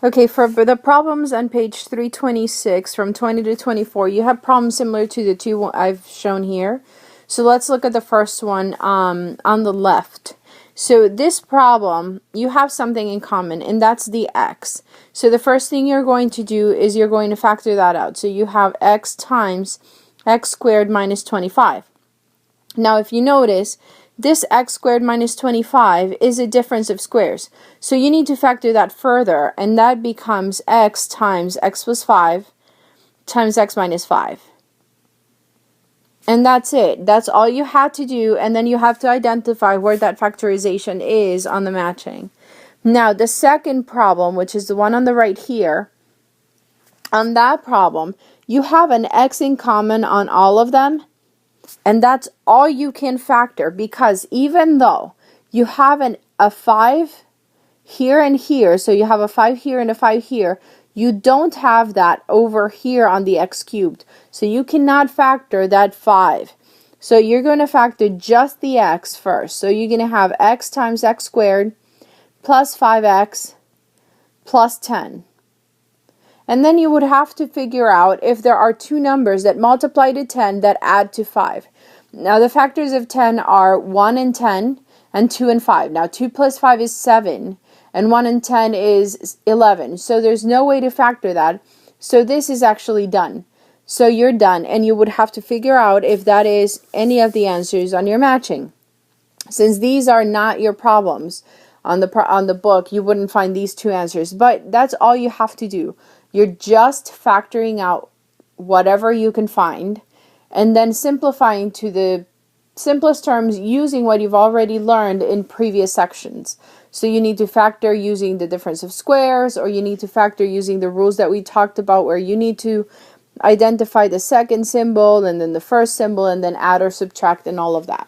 Okay, for the problems on page 326 from 20 to 24, you have problems similar to the two I've shown here. So let's look at the first one on the left. So this problem, you have something in common, and that's the x. So the first thing you're going to do is you're going to factor that out. So you have x times x squared minus 25. Now if you notice, this x squared minus 25 is a difference of squares. So you need to factor that further, and that becomes x times x plus 5 times x minus 5. And that's it. That's all you had to do, and then you have to identify where that factorization is on the matching. Now the second problem, which is the one on the right here, on that problem, you have an x in common on all of them. And that's all you can factor, because even though you have a 5 here and here, so you have a 5 here and a 5 here, you don't have that over here on the x cubed. So you cannot factor that 5. So you're going to factor just the x first. So you're going to have x times x squared plus 5x plus 10. And then you would have to figure out if there are two numbers that multiply to 10 that add to 5. Now the factors of 10 are 1 and 10 and 2 and 5. Now 2 plus 5 is 7 and 1 and 10 is 11. So there's no way to factor that. So this is actually done. So you're done, and you would have to figure out if that is any of the answers on your matching. Since these are not your problems on the book, you wouldn't find these two answers. But that's all you have to do. You're just factoring out whatever you can find and then simplifying to the simplest terms using what you've already learned in previous sections. So you need to factor using the difference of squares, or you need to factor using the rules that we talked about, where you need to identify the second symbol and then the first symbol and then add or subtract and all of that.